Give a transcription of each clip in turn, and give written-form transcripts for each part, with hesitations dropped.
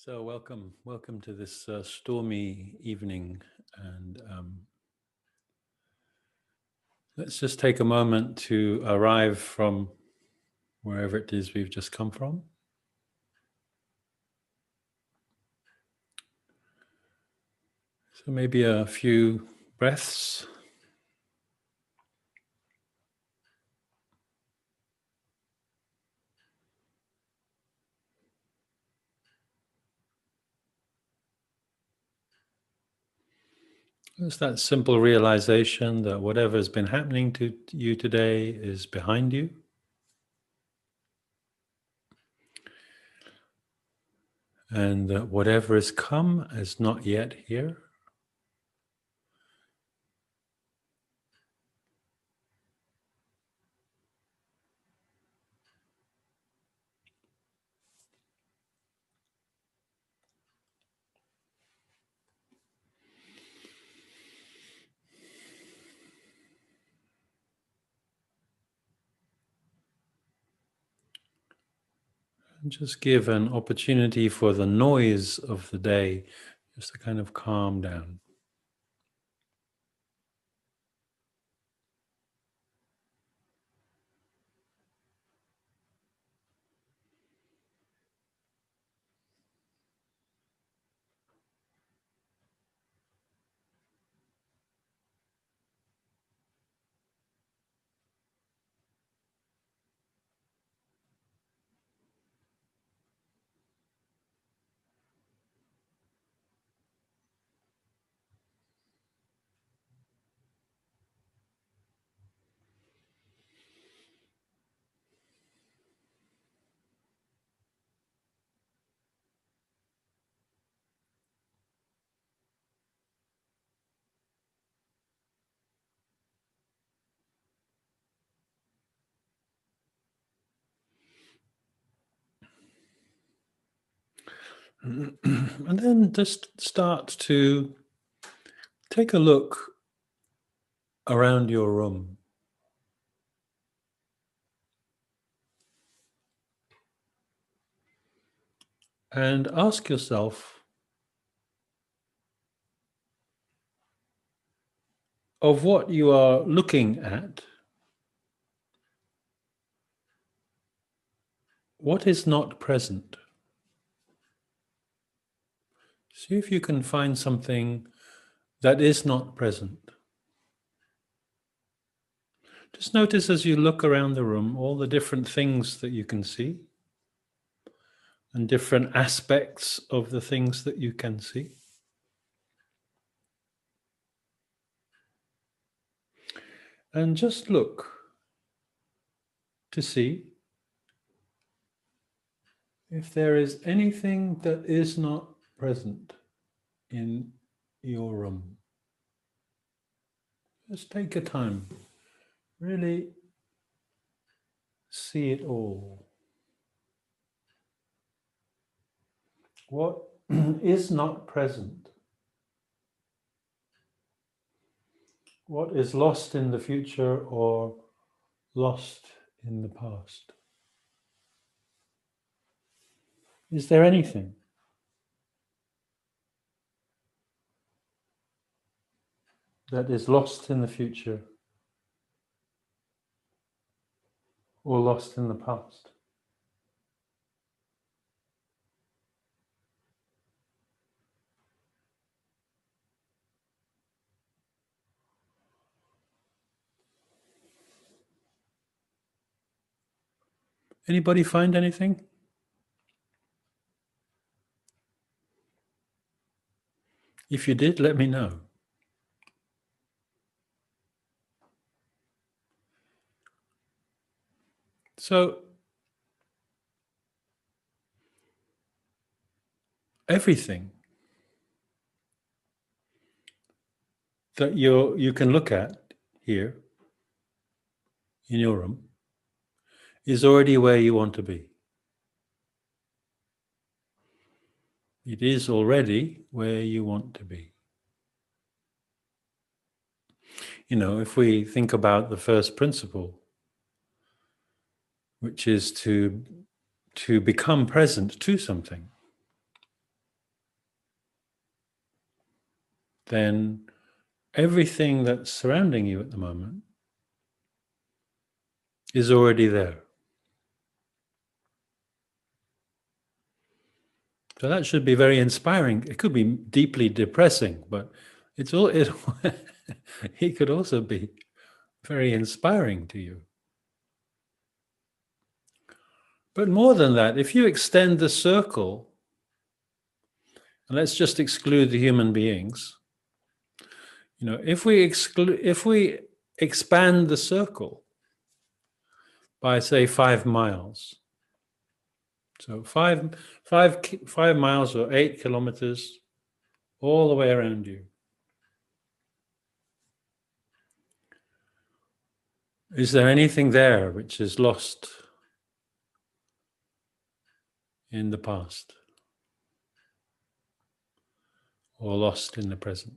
So welcome to this stormy evening, and let's just take a moment to arrive from wherever it is we've just come from. So maybe a few breaths. Just that simple realization that whatever has been happening to you today is behind you. And that whatever has come is not yet here. And just give an opportunity for the noise of the day just to kind of calm down. And then just start to take a look around your room. And ask yourself, of what you are looking at, what is not present? See if you can find something that is not present. Just notice as you look around the room all the different things that you can see and different aspects of the things that you can see. And just look to see if there is anything that is not present in your room. Just take your time. Really see it all. What is not present? What is lost in the future or lost in the past? Is there anything? That is lost in the future or lost in the past? Anybody find anything? If you did, let me know. So, everything that you can look at here in your room is already where you want to be. It is already where you want to be. You know, if we think about the first principle, which is to become present to something, then everything that's surrounding you at the moment is already there. So that should be very inspiring. It could be deeply depressing, but it's all it it could also be very inspiring to you. But more than that, if you extend the circle, and let's just exclude the human beings, if we expand the circle by say 5 miles, so 5 miles or 8 kilometers all the way around you, is there anything there which is lost in the past or lost in the present?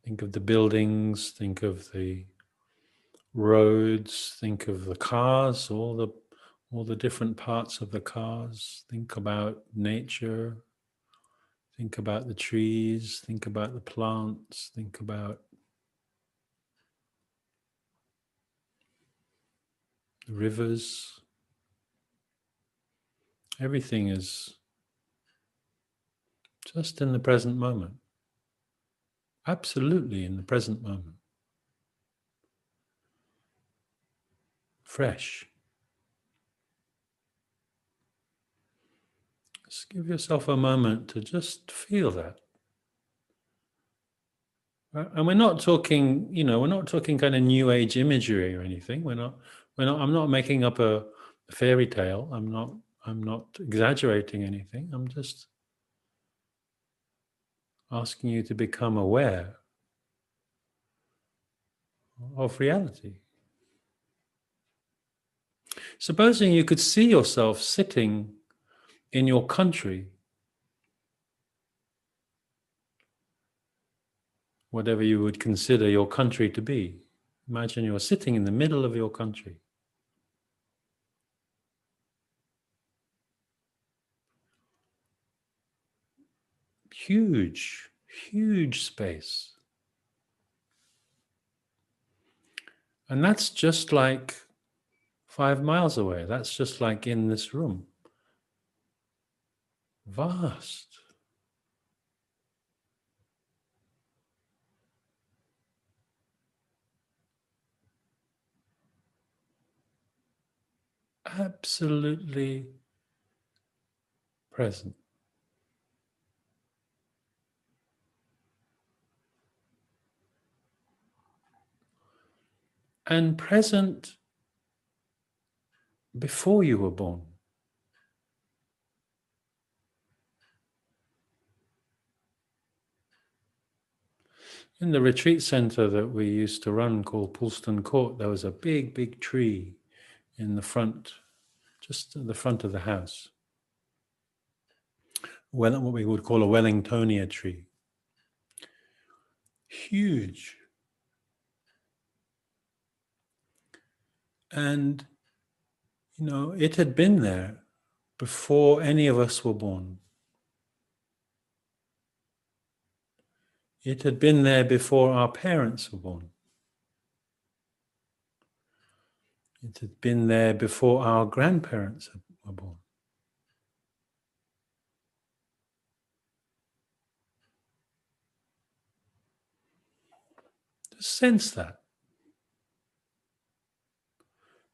Think of the buildings, think of the roads, think of the cars, all the different parts of the cars. Think about nature, think about the trees, think about the plants, think about the rivers. Everything is just in the present moment. Absolutely in the present moment. Fresh. Just give yourself a moment to just feel that. And we're not talking, we're not talking kind of new age imagery or anything. I'm not making up a fairy tale. I'm not exaggerating anything. I'm just asking you to become aware of reality. Supposing you could see yourself sitting in your country, whatever you would consider your country to be. Imagine you're sitting in the middle of your country. Huge, huge space. And that's just like 5 miles away. That's just like in this room. Vast. Absolutely present. And present before you were born. In the retreat center that we used to run called Poulston Court, there was a big, big tree in the front, just at the front of the house. Well, what we would call a Wellingtonia tree. Huge. And, it had been there before any of us were born. It had been there before our parents were born. It had been there before our grandparents were born. Just sense that.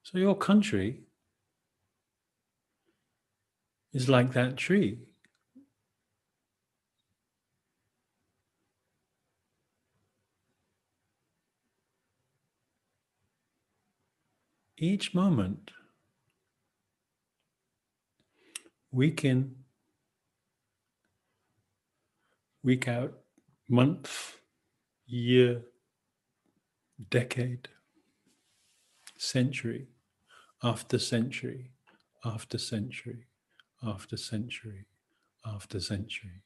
So your country is like that tree. Each moment, week in, week out, month, year, decade, century after century after century after century after century.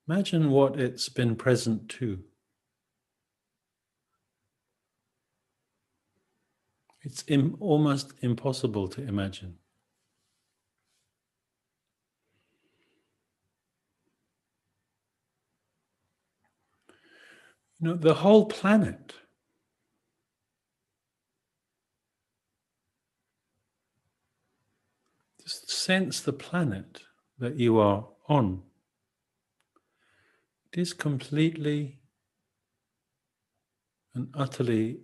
Imagine what it's been present to. It's almost impossible to imagine. The whole planet, just sense the planet that you are on. It is completely and utterly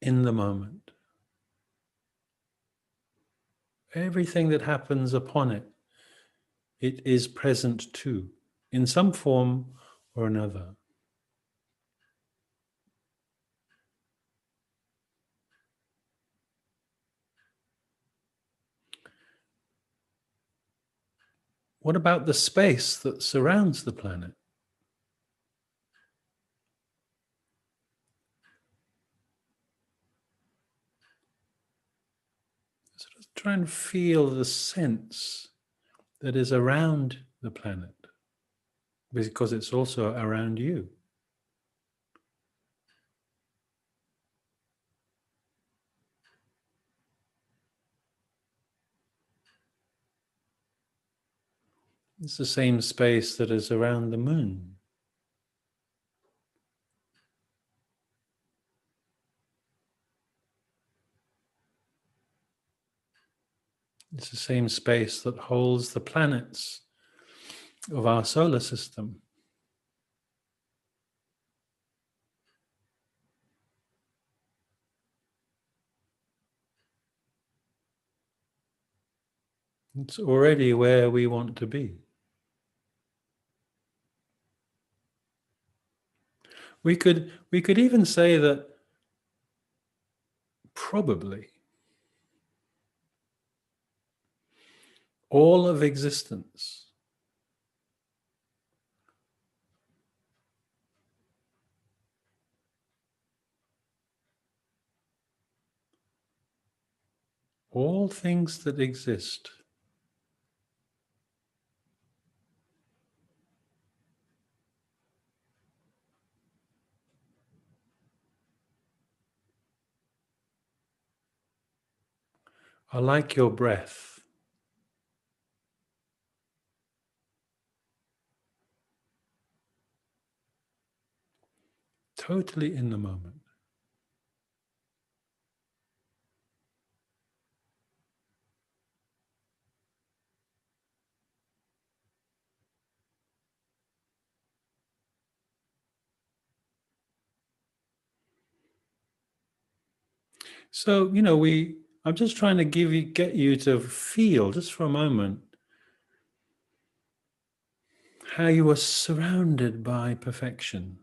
in the moment. Everything that happens upon it, it is present too, in some form or another. What about the space that surrounds the planet? Sort of try and feel the sense that is around the planet, because it's also around you. It's the same space that is around the moon. It's the same space that holds the planets of our solar system. It's already where we want to be. We could even say that probably all of existence, all things that exist, are like your breath. Totally in the moment. So, I'm just trying to get you to feel just for a moment how you are surrounded by perfection.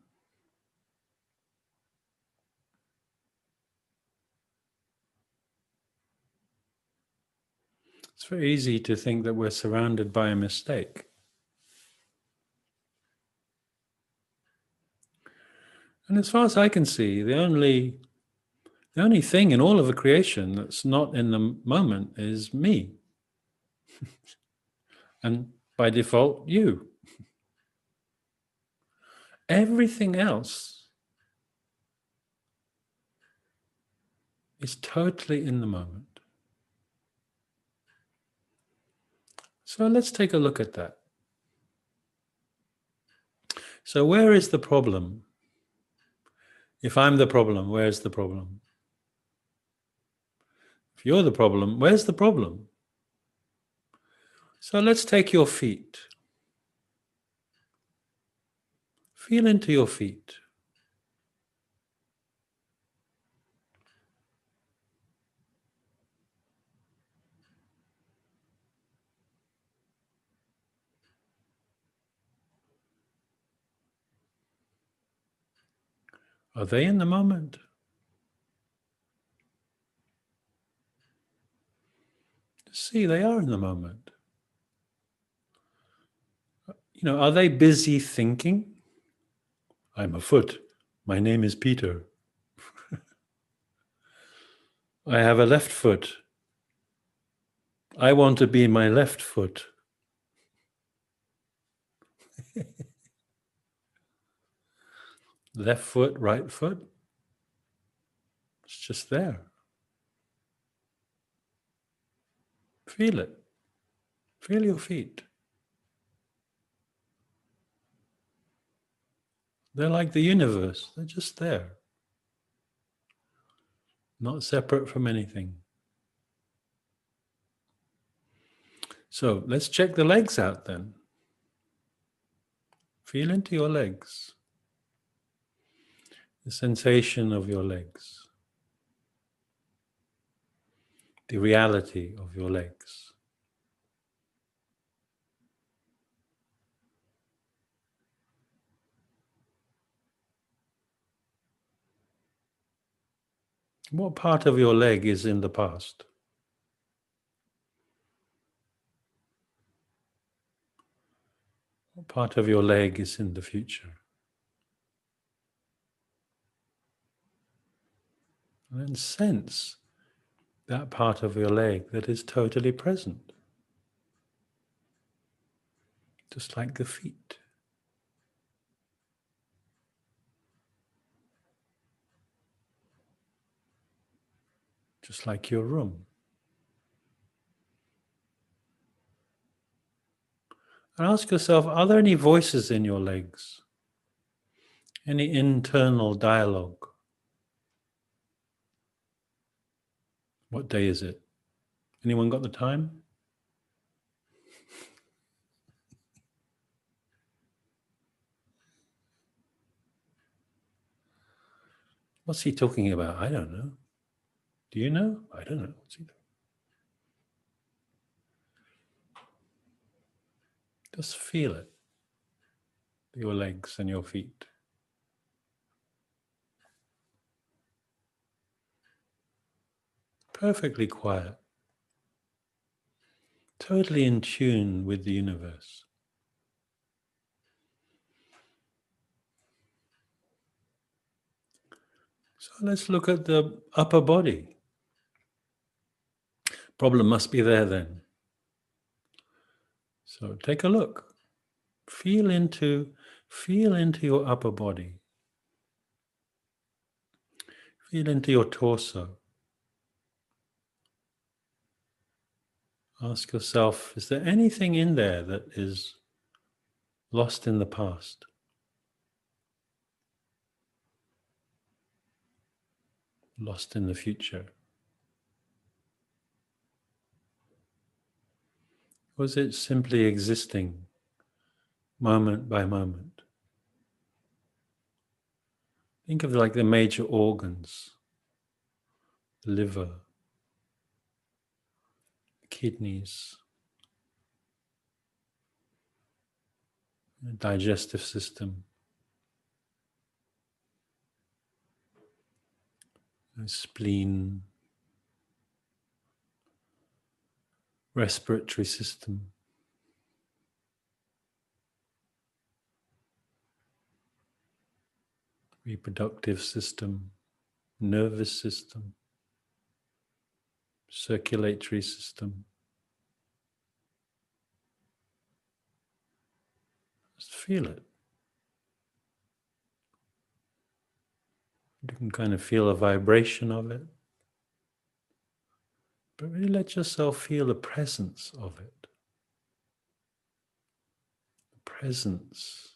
It's very easy to think that we're surrounded by a mistake. And as far as I can see, the only thing in all of the creation that's not in the moment is me. And by default, you. Everything else is totally in the moment. So let's take a look at that. So where is the problem? If I'm the problem, where's the problem? If you're the problem, where's the problem? So let's take your feet. Feel into your feet. Are they in the moment? See, they are in the moment. Are they busy thinking? I'm a foot. My name is Peter. I have a left foot. I want to be my left foot. Left foot, right foot. It's just there. Feel it. Feel your feet. They're like the universe. They're just there. Not separate from anything. So let's check the legs out then. Feel into your legs. The sensation of your legs. The reality of your legs. What part of your leg is in the past? What part of your leg is in the future? And then sense that part of your leg that is totally present. Just like the feet. Just like your room. And ask yourself, are there any voices in your legs? Any internal dialogue? What day is it? Anyone got the time? What's he talking about? I don't know. Do you know? I don't know. What's he doing? Just feel it. Your legs and your feet. Perfectly quiet. Totally in tune with the universe. So let's look at the upper body. Problem must be there then. So take a look. Feel into your upper body. Feel into your torso. Ask yourself, is there anything in there that is lost in the past? Lost in the future? Or is it simply existing moment by moment? Think of like the major organs, the liver, the kidneys, the digestive system, the spleen, respiratory system, reproductive system, nervous system, circulatory system. Just feel it. You can kind of feel a vibration of it. But really let yourself feel the presence of it. The presence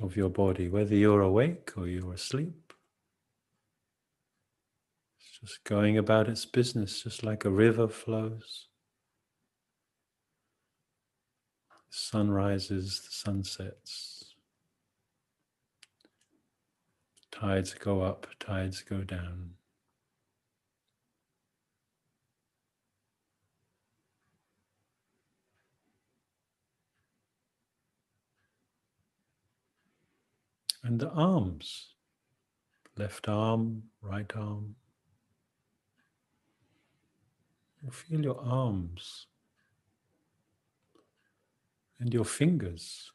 of your body, whether you're awake or you're asleep. It's just going about its business, just like a river flows. The sun rises, the sun sets. Tides go up, tides go down. And the arms, left arm, right arm. You feel your arms and your fingers.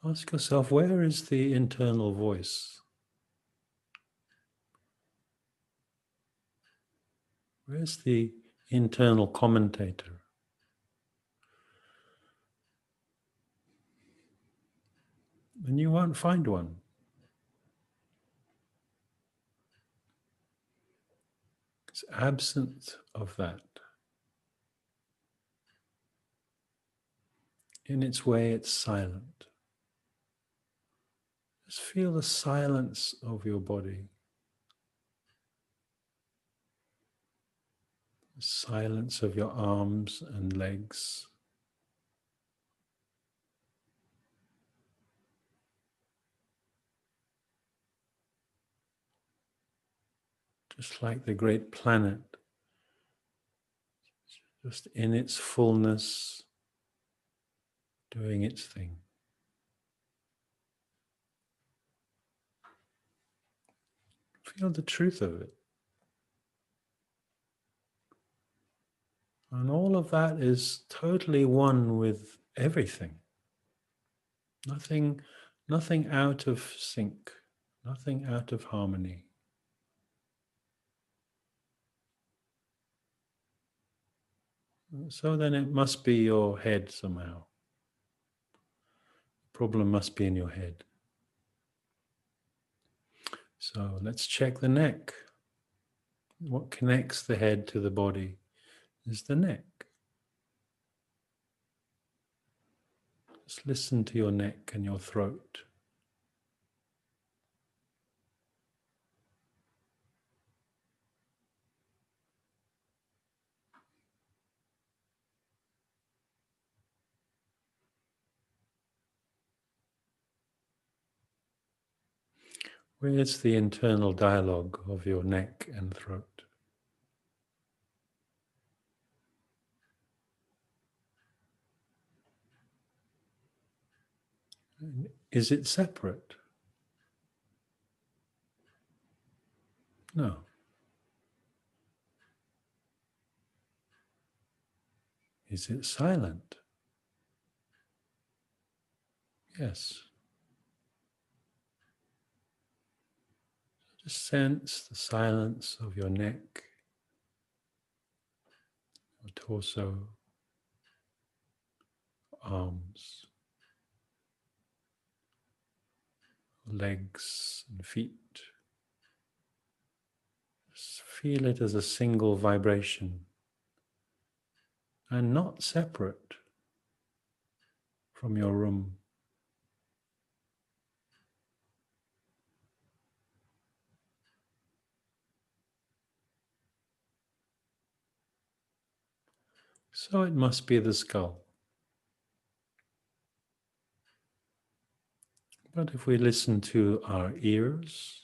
Ask yourself, where is the internal voice? Where's the internal commentator? and you won't find one. It's absent of that. In its way, it's silent. Just feel the silence of your body, the silence of your arms and legs. Just like the great planet, just in its fullness, doing its thing. Feel the truth of it. And all of that is totally one with everything. Nothing out of sync, nothing out of harmony. So then it must be your head somehow. The problem must be in your head. So let's check the neck. What connects the head to the body is the neck. Just listen to your neck and your throat. Where's the internal dialogue of your neck and throat? Is it separate? No. Is it silent? Yes. Just sense the silence of your neck, your torso, arms, legs and feet. Just feel it as a single vibration and not separate from your room. So it must be the skull. But if we listen to our ears,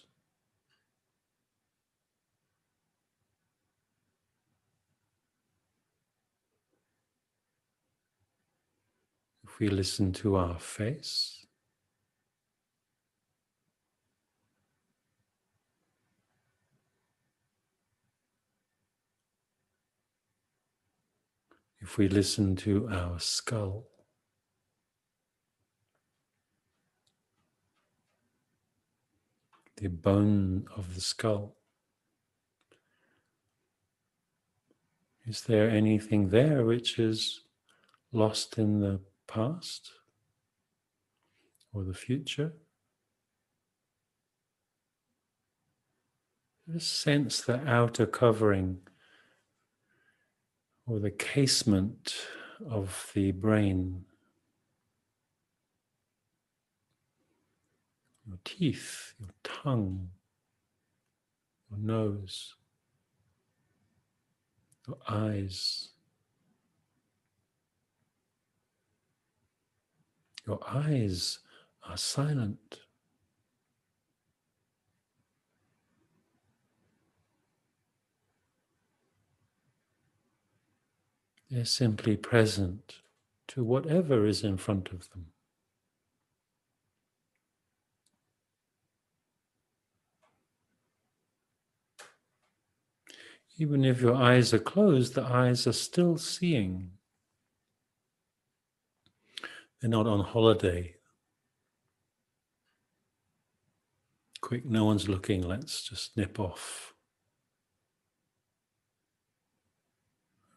if we listen to our face, if we listen to our skull, the bone of the skull, is there anything there which is lost in the past or the future? Just sense the outer covering or the casement of the brain, your teeth, your tongue, your nose, your eyes. Your eyes are silent. They're simply present to whatever is in front of them. Even if your eyes are closed, the eyes are still seeing. They're not on holiday. Quick, no one's looking, let's just nip off.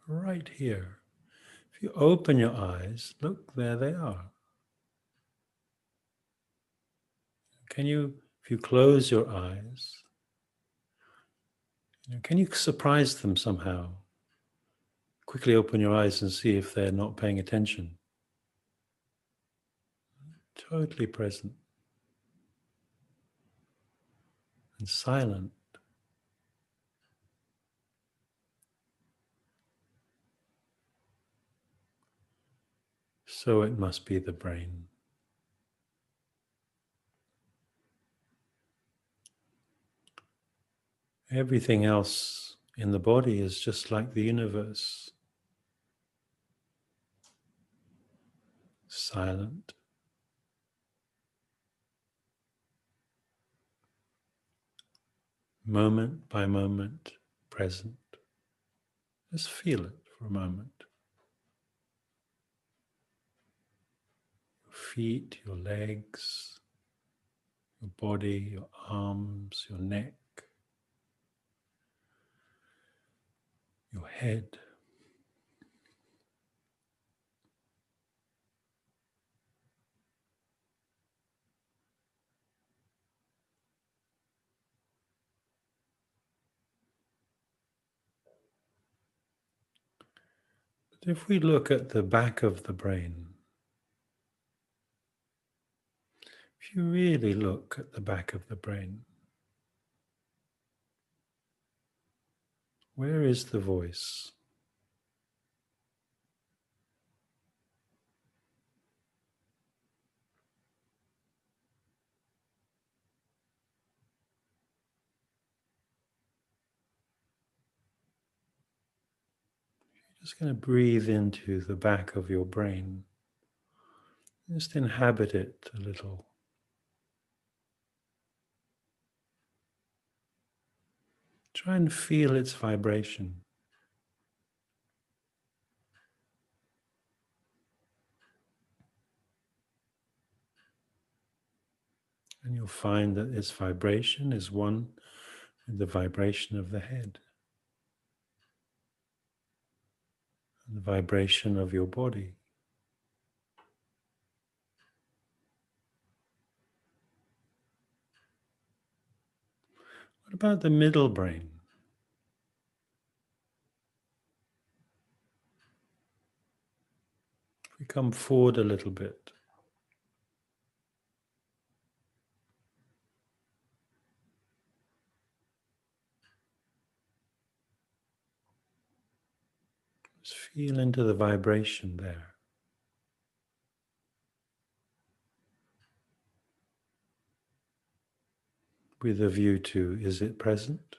Right here. If you open your eyes, look, there they are. Can you, if you close your eyes, can you surprise them somehow? Quickly open your eyes and see if they're not paying attention. Totally present and silent. So it must be the brain. Everything else in the body is just like the universe. Silent. Moment by moment, present. Just feel it for a moment. Your feet, your legs, your body, your arms, your neck, your head. But if we look at the back of the brain, if you really look at the back of the brain, where is the voice? Just going to breathe into the back of your brain. Just inhabit it a little. Try and feel its vibration. And you'll find that its vibration is one with the vibration of the head, and the vibration of your body. What about the middle brain? If we come forward a little bit, just feel into the vibration there. With a view to, is it present?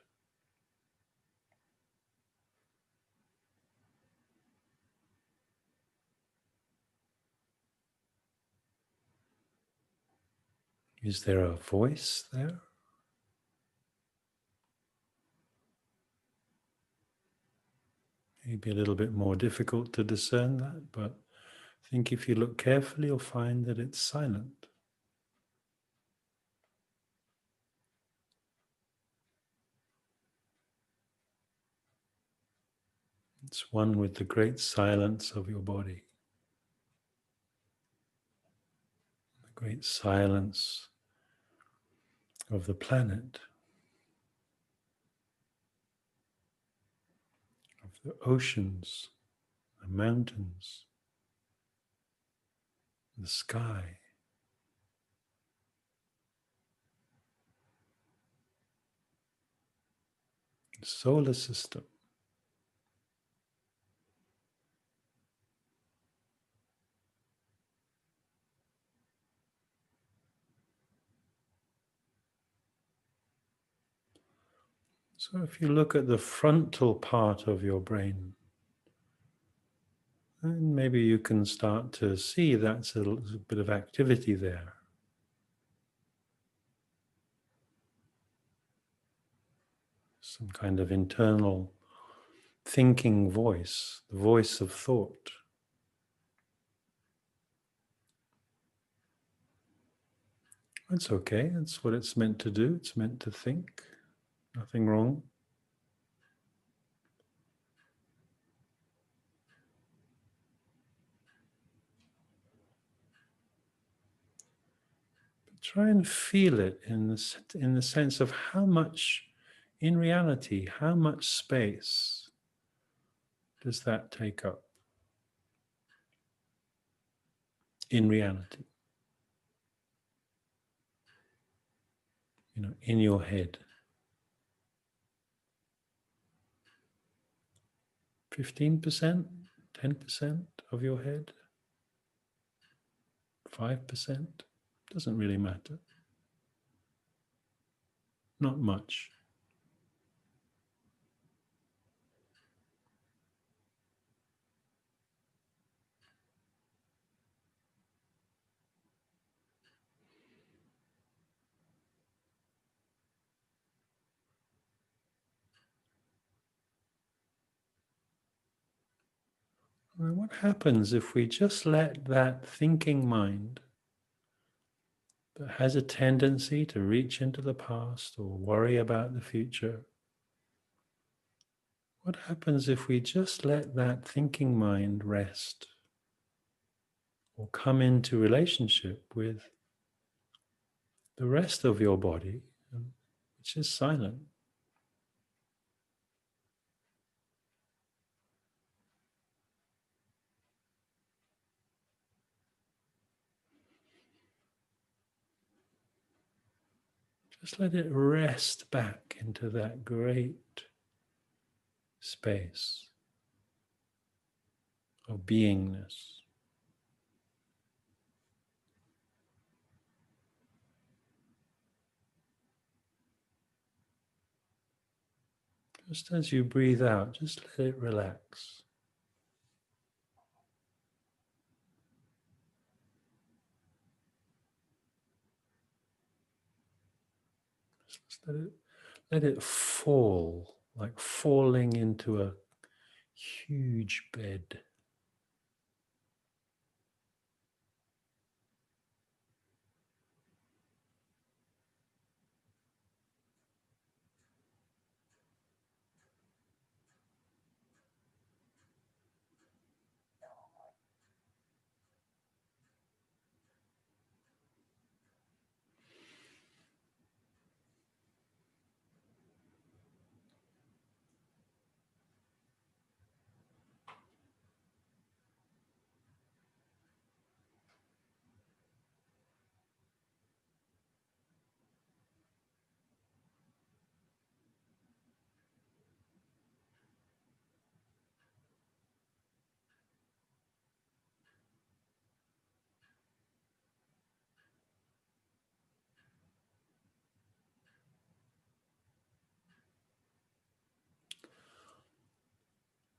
Is there a voice there? Maybe a little bit more difficult to discern that, but I think if you look carefully, you'll find that it's silent. It's one with the great silence of your body, the great silence of the planet, of the oceans, the mountains, the sky, the solar system. So if you look at the frontal part of your brain, then maybe you can start to see that's a little bit of activity there. Some kind of internal thinking voice, the voice of thought. That's okay, that's what it's meant to do. It's meant to think. Nothing wrong. Try and feel it in the sense of how much, in reality, how much space does that take up in reality? In your head. 15%, 10% of your head, 5%, doesn't really matter. Not much. Well, what happens if we just let that thinking mind that has a tendency to reach into the past or worry about the future? What happens if we just let that thinking mind rest or come into relationship with the rest of your body, which is silent? Just let it rest back into that great space of beingness. Just as you breathe out, just let it relax. Just let it fall, like falling into a huge bed.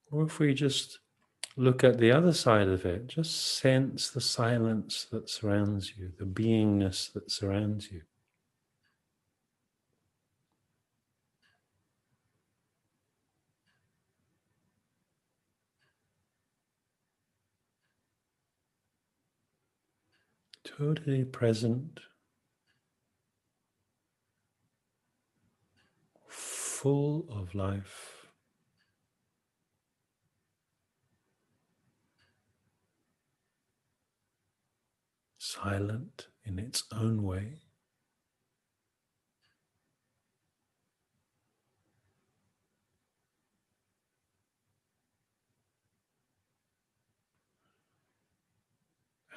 Or if we just look at the other side of it, just sense the silence that surrounds you, the beingness that surrounds you. Totally present, full of life, silent in its own way.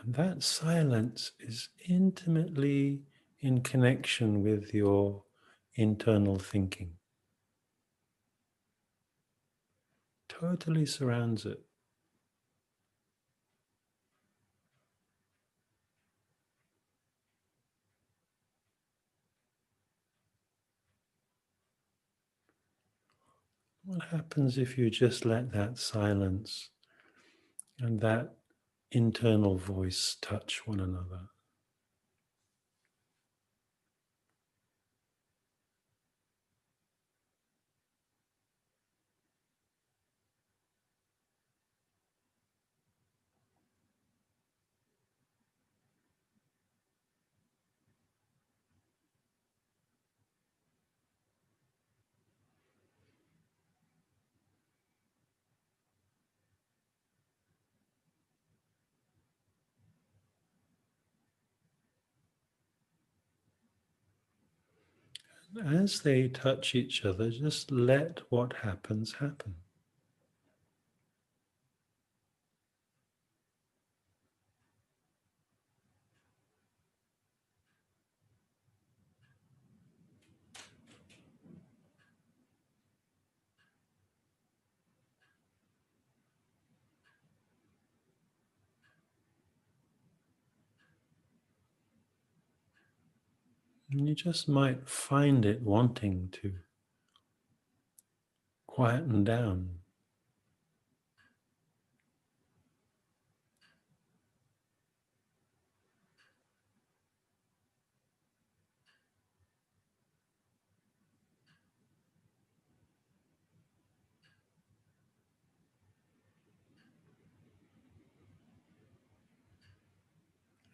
And that silence is intimately in connection with your internal thinking. Totally surrounds it. What happens if you just let that silence and that internal voice touch one another? as they touch each other, just let what happens happen. And you just might find it wanting to quieten down.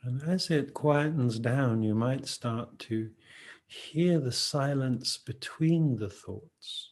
And as it quietens down, you might start to hear the silence between the thoughts.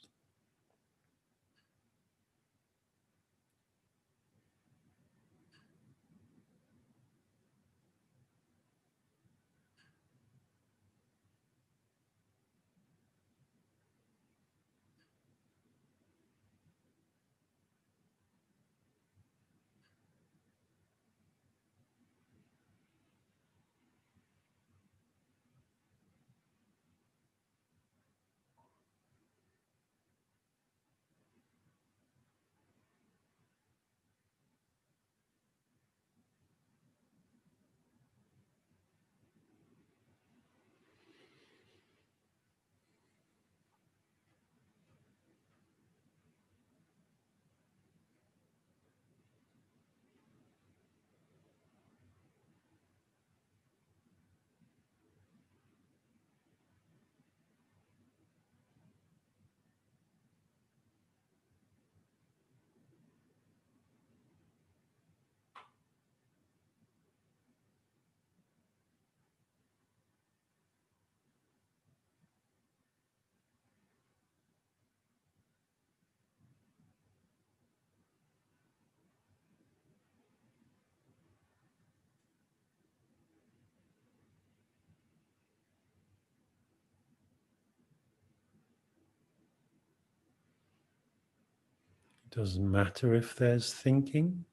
It doesn't matter if there's thinking,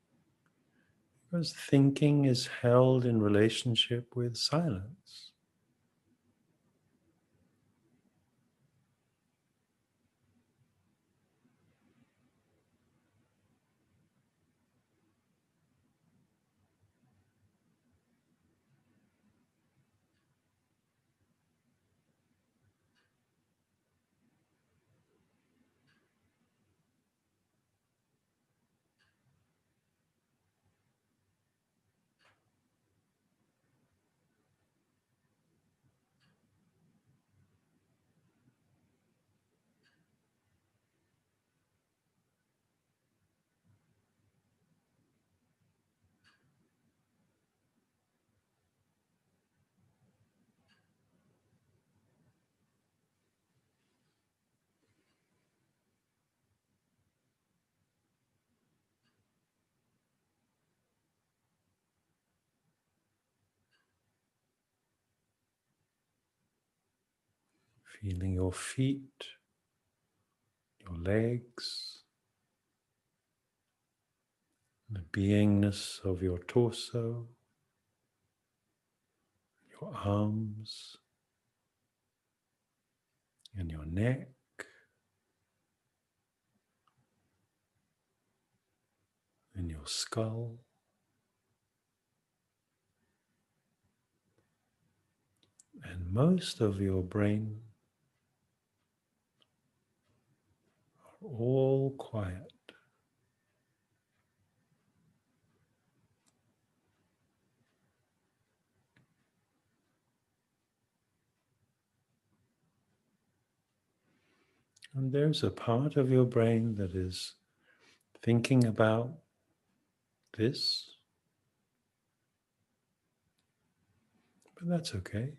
because thinking is held in relationship with silence. Feeling your feet, your legs, the beingness of your torso, your arms, and your neck, and your skull. And most of your brain are all quiet. And there's a part of your brain that is thinking about this, but that's okay.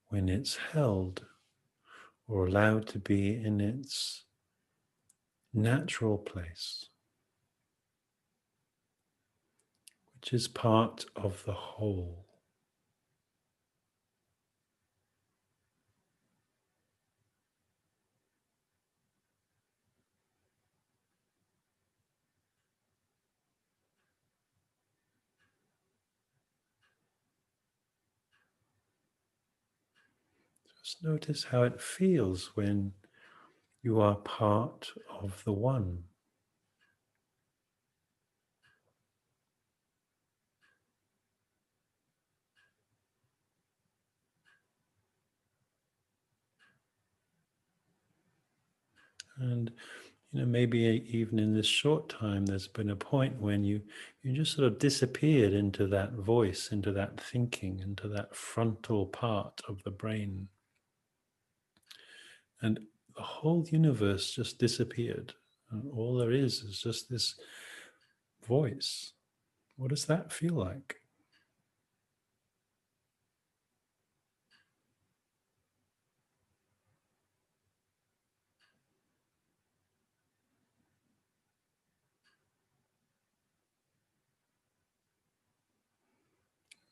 when it's held or allowed to be in its natural place, which is part of the whole. Just notice how it feels when you are part of the one. And maybe even in this short time, there's been a point when you just sort of disappeared into that voice, into that thinking, into that frontal part of the brain. And the whole universe just disappeared. And all there is just this voice. What does that feel like?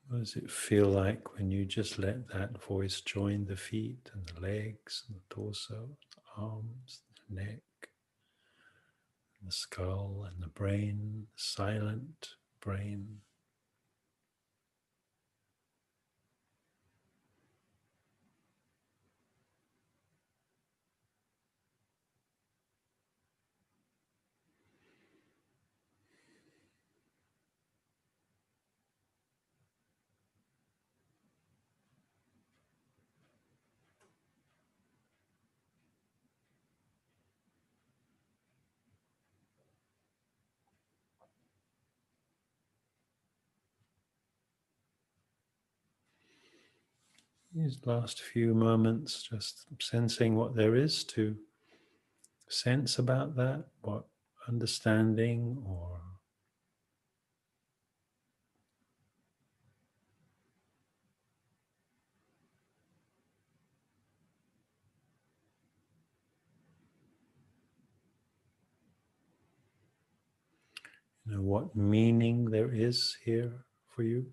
What does it feel like when you just let that voice join the feet and the legs and the torso, the arms, the neck, the skull and the brain, the silent brain? These last few moments, just sensing what there is to sense about that, what understanding or what meaning there is here for you.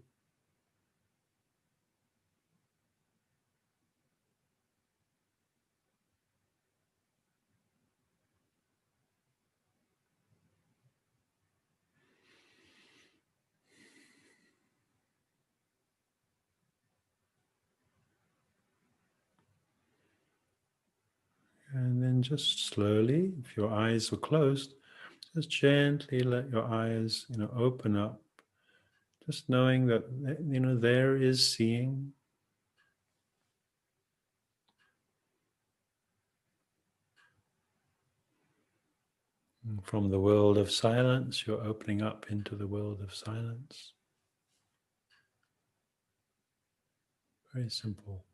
And then just slowly, if your eyes were closed, just gently let your eyes, open up. Just knowing that, there is seeing. And from the world of silence, you're opening up into the world of silence. Very simple.